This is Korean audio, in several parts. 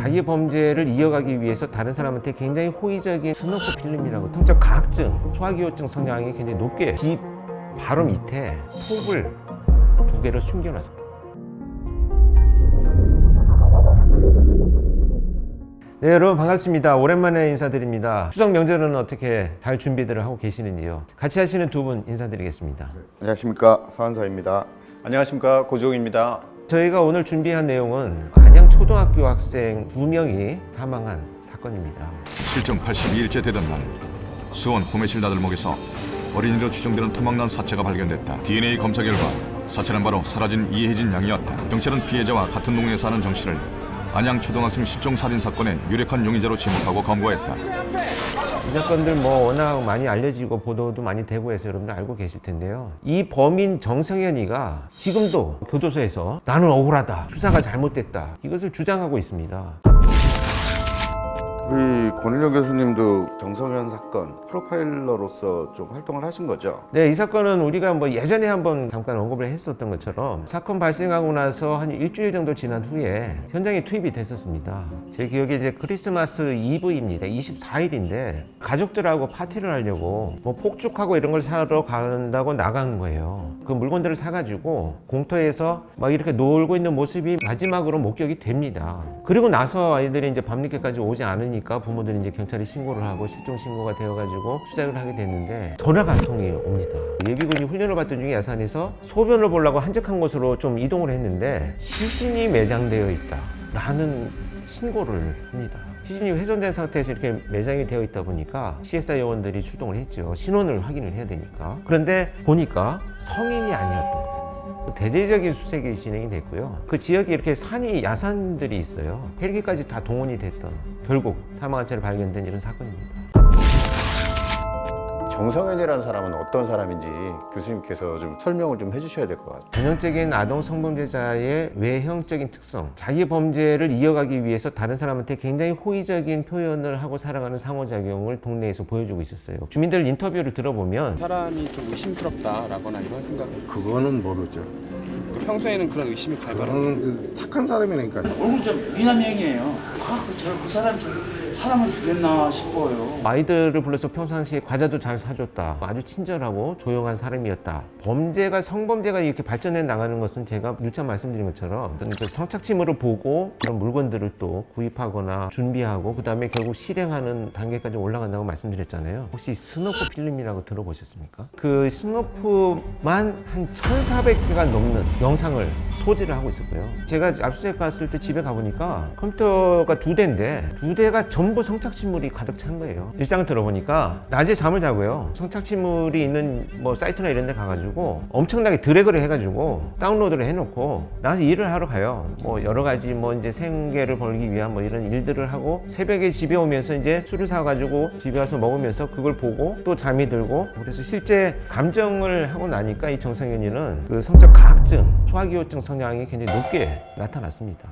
자기 범죄를 이어가기 위해서 다른 사람한테 굉장히 호의적인 스노프 필름이라고 성적 가학증, 소화기호증 성향이 굉장히 높게 집 바로 밑에 톱을 2개를 숨겨놨어요. 네, 여러분 반갑습니다. 오랜만에 인사드립니다. 추석 명절은 어떻게 잘 준비들을 하고 계시는지요? 같이 하시는 두 분 인사드리겠습니다. 안녕하십니까, 서한서입니다. 안녕하십니까, 고지용입니다. 저희가 오늘 준비한 내용은 안양 초등학교 학생 2명이 사망한 사건입니다. 실종 82일째 되던 날 수원 호매실 나들목에서 어린이로 추정되는 토막난 사체가 발견됐다. DNA 검사 결과 사체는 바로 사라진 이혜진 양이었다. 경찰은 피해자와 같은 동네에 사는 정 씨를 안양 초등학생 실종 살인 사건의 유력한 용의자로 지목하고 검거했다. 이 사건들 워낙 많이 알려지고 보도도 많이 되고 해서 여러분들 알고 계실 텐데요. 이 범인 정성현이가 지금도 교도소에서 나는 억울하다, 수사가 잘못됐다, 이것을 주장하고 있습니다. 우리 권일영 교수님도 정성현 사건 프로파일러로서 좀 활동을 하신 거죠? 네, 이 사건은 우리가 예전에 한번 잠깐 언급을 했었던 것처럼 사건 발생하고 나서 한 일주일 정도 지난 후에 현장에 투입이 됐었습니다. 제 기억에 이제 크리스마스 이브입니다. 24일인데 가족들하고 파티를 하려고 폭죽하고 이런 걸 사러 간다고 나간 거예요. 그 물건들을 사가지고 공터에서 이렇게 놀고 있는 모습이 마지막으로 목격이 됩니다. 그리고 나서 아이들이 이제 밤늦게까지 오지 않으니까 부모들이 이제 경찰에 신고를 하고 실종 신고가 되어가지고 수색을 하게 됐는데 전화가 한 통이 옵니다. 예비군이 훈련을 받던 중에 야산에서 소변을 보려고 한적한 곳으로 좀 이동을 했는데 시신이 매장되어 있다 라는 신고를 합니다. 시신이 훼손된 상태에서 이렇게 매장이 되어 있다 보니까 CSI 요원들이 출동을 했죠. 신원을 확인을 해야 되니까. 그런데 보니까 성인이 아니었던 거예요. 대대적인 수색이 진행이 됐고요. 그 지역에 이렇게 야산들이 있어요. 헬기까지 다 동원이 됐던, 결국 사망한 채로 발견된 이런 사건입니다. 정성현이라는 사람은 어떤 사람인지 교수님께서 좀 설명을 좀 해주셔야 될 것 같아요. 전형적인 아동 성범죄자의 외형적인 특성, 자기 범죄를 이어가기 위해서 다른 사람한테 굉장히 호의적인 표현을 하고 살아가는 상호작용을 동네에서 보여주고 있었어요. 주민들 인터뷰를 들어보면 사람이 좀 의심스럽다라거나 이런 생각을 그거는 모르죠. 평소에는 그런 의심이 갈거나 그거는 착한 사람이니까. 얼굴 좀 미남형이에요. 그 사람 사람을 죽였나 싶어요. 아이들을 불러서 평상시에 과자도 잘 사줬다, 아주 친절하고 조용한 사람이었다. 성범죄가 이렇게 발전해 나가는 것은 제가 누차 말씀드린 것처럼 그 성착취물을 보고 그런 물건들을 또 구입하거나 준비하고 그 다음에 결국 실행하는 단계까지 올라간다고 말씀드렸잖아요. 혹시 스노프 필름이라고 들어보셨습니까? 그 스노프만 한 1,400개가 넘는 영상을 소지를 하고 있었고요. 제가 압수수색 갔을 때 집에 가보니까 컴퓨터가 2대인데 2대가 전부 성착취물이 가득 찬 거예요. 일상을 들어보니까 낮에 잠을 자고요. 성착취물이 있는 사이트나 이런 데 가가지고 엄청나게 드래그를 해가지고 다운로드를 해놓고 나가서 일을 하러 가요. 여러 가지 이제 생계를 벌기 위한 이런 일들을 하고 새벽에 집에 오면서 이제 술을 사가지고 집에 와서 먹으면서 그걸 보고 또 잠이 들고, 그래서 실제 감정을 하고 나니까 이 정성현이는 그 성적 가학증, 소화기호증 성향이 굉장히 높게 나타났습니다.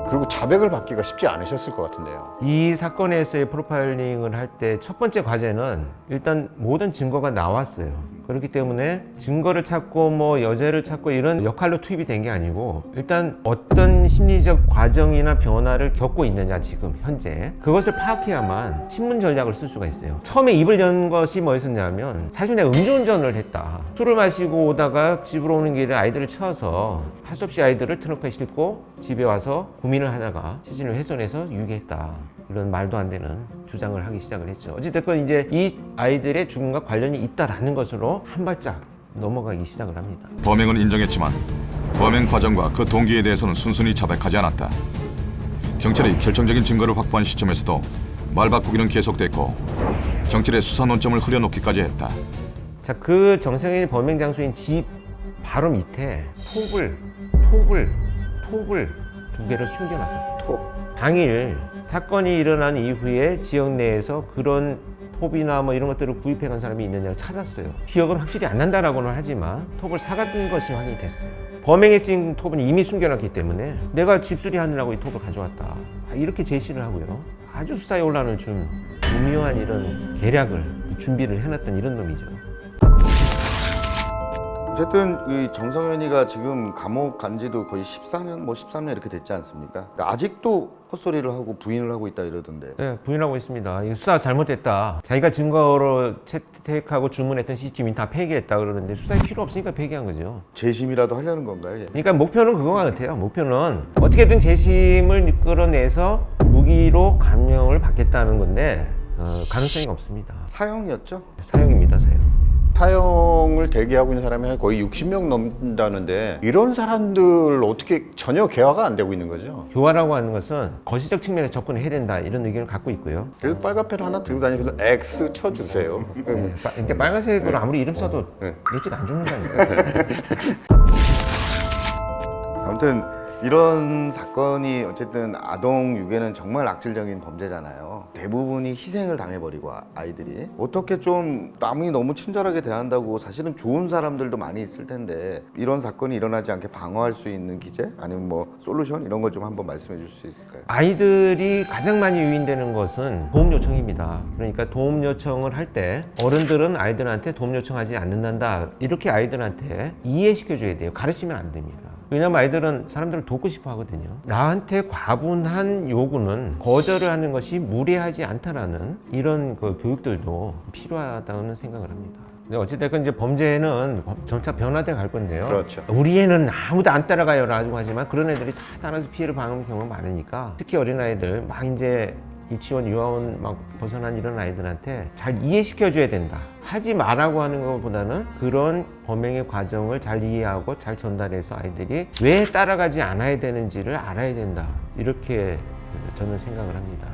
그리고 자백을 받기가 쉽지 않으셨을 것 같은데요. 이 사건에서의 프로파일링을 할 때 첫 번째 과제는 일단 모든 증거가 나왔어요. 그렇기 때문에 증거를 찾고 여죄를 찾고 이런 역할로 투입이 된 게 아니고 일단 어떤 심리적 과정이나 변화를 겪고 있느냐, 지금 현재 그것을 파악해야만 신문 전략을 쓸 수가 있어요. 처음에 입을 연 것이 뭐였었냐면, 사실 내가 음주운전을 했다, 술을 마시고 오다가 집으로 오는 길에 아이들을 채워서 할 수 없이 아이들을 트렁크에 싣고 집에 와서 고민을 하다가 시신을 훼손해서 유기했다, 이런 말도 안 되는 주장을 하기 시작을 했죠. 어찌됐건 이제 이 아이들의 죽음과 관련이 있다라는 것으로 한 발짝 넘어가기 시작을 합니다. 범행은 인정했지만 범행 과정과 그 동기에 대해서는 순순히 자백하지 않았다. 경찰이 결정적인 증거를 확보한 시점에서도 말 바꾸기는 계속됐고 경찰의 수사 논점을 흐려놓기까지 했다. 자, 그 정성현이 범행 장소인 집 바로 밑에 톱을 2개를 숨겨놨었어요. 당일 사건이 일어난 이후에 지역 내에서 그런 톱이나 이런 것들을 구입해 간 사람이 있느냐를 찾았어요. 기억은 확실히 안 난다라고는 하지만 톱을 사갔던 것이 확인이 됐어요. 범행에 쓰인 톱은 이미 숨겨놨기 때문에 내가 집수리 하느라고 이 톱을 가져왔다, 이렇게 제시를 하고요. 아주 수사에 올라오는 좀 미묘한 이런 계략을 준비를 해놨던 이런 놈이죠. 어쨌든 이 정성현이가 지금 감옥 간 지도 거의 14년, 뭐 13년 이렇게 됐지 않습니까? 아직도 헛소리를 하고 부인을 하고 있다 이러던데. 네, 부인하고 있습니다. 이 수사 잘못됐다. 자기가 증거로 채택하고 주문했던 CCTV 다 폐기했다 그러는데 수사에 필요 없으니까 폐기한 거죠. 재심이라도 하려는 건가요? 얘? 그러니까 목표는 그거 같아요. 목표는 어떻게든 재심을 끌어내서 무기로 감형을 받겠다는 건데 가능성이 없습니다. 사형이었죠? 사형입니다, 사형. 사형을 대기하고 있는 사람이 거의 60명 넘는다는데 이런 사람들 어떻게 전혀 개화가 안 되고 있는 거죠? 교화라고 하는 것은 거시적 측면에 접근해야 된다 이런 의견을 갖고 있고요. 그래서 빨간펜 하나 들고 다니면서 X 쳐주세요. 근데 빨간색으로 아무리 이름 써도 네. 일찍 안 죽는다니까. 아무튼 이런 사건이 어쨌든 아동 유괴는 정말 악질적인 범죄잖아요. 대부분이 희생을 당해버리고 아이들이 어떻게 좀 남이 너무 친절하게 대한다고 사실은 좋은 사람들도 많이 있을 텐데 이런 사건이 일어나지 않게 방어할 수 있는 기제 아니면 뭐 솔루션 이런 거 좀 한번 말씀해 줄 수 있을까요? 아이들이 가장 많이 유인되는 것은 도움 요청입니다. 그러니까 도움 요청을 할 때 어른들은 아이들한테 도움 요청하지 않는다 이렇게 아이들한테 이해시켜줘야 돼요. 가르치면 안 됩니다. 왜냐면 아이들은 사람들을 돕고 싶어 하거든요. 나한테 과분한 요구는 거절을 하는 것이 무례하지 않다라는 이런 그 교육들도 필요하다는 생각을 합니다. 근데 어찌됐건 이제 범죄는 점차 변화돼 갈 건데요. 그렇죠. 우리 애는 아무도 안 따라가요라고 하지만 그런 애들이 다 따라서 피해를 당하는 경우가 많으니까 특히 어린아이들 막 이제 유치원, 유아원 막 벗어난 이런 아이들한테 잘 이해시켜줘야 된다. 하지 말라고 하는 것보다는 그런 범행의 과정을 잘 이해하고 잘 전달해서 아이들이 왜 따라가지 않아야 되는지를 알아야 된다. 이렇게 저는 생각을 합니다.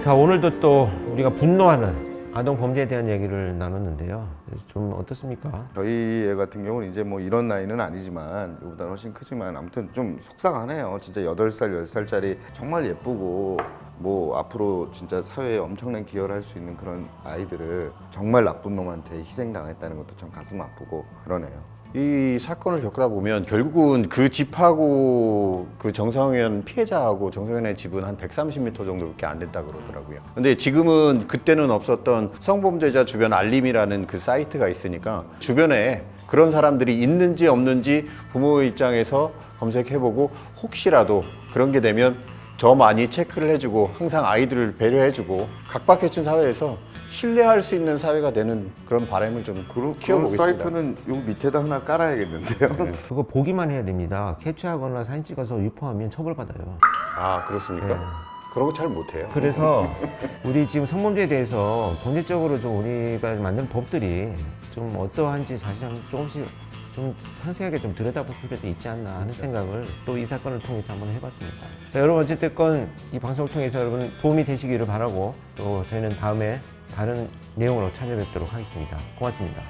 자, 오늘도 또 우리가 분노하는 아동 범죄에 대한 얘기를 나눴는데요. 좀 어떻습니까? 저희 애 같은 경우는 이제 뭐 이런 나이는 아니지만 이보다 훨씬 크지만 아무튼 좀 속상하네요. 진짜 8살, 10살짜리 정말 예쁘고 뭐 앞으로 진짜 사회에 엄청난 기여를 할 수 있는 그런 아이들을 정말 나쁜 놈한테 희생당했다는 것도 참 가슴 아프고 그러네요. 이 사건을 겪다 보면 결국은 그 집하고 그 정성현 피해자하고 정성현의 집은 한 130m 정도밖에 안 된다 그러더라고요. 근데 지금은 그때는 없었던 성범죄자 주변 알림이라는 그 사이트가 있으니까 주변에 그런 사람들이 있는지 없는지 부모의 입장에서 검색해보고 혹시라도 그런 게 되면 더 많이 체크를 해주고 항상 아이들을 배려해주고 각박해진 사회에서 신뢰할 수 있는 사회가 되는 그런 바람을 좀 그런 키워보겠습니다. 사이트는 요 밑에다 하나 깔아야겠는데요. 네. 그거 보기만 해야 됩니다. 캡처하거나 사진 찍어서 유포하면 처벌받아요. 아 그렇습니까? 네. 그런 거 잘 못해요. 그래서 우리 지금 성범죄에 대해서 본질적으로 좀 우리가 만든 법들이 좀 어떠한지 사실 조금씩 좀 상세하게 좀 들여다볼 필요도 있지 않나 하는 생각을 또 이 사건을 통해서 한번 해봤습니다. 자, 여러분 어쨌든 이 방송을 통해서 여러분 도움이 되시기를 바라고 또 저희는 다음에 다른 내용으로 찾아뵙도록 하겠습니다. 고맙습니다.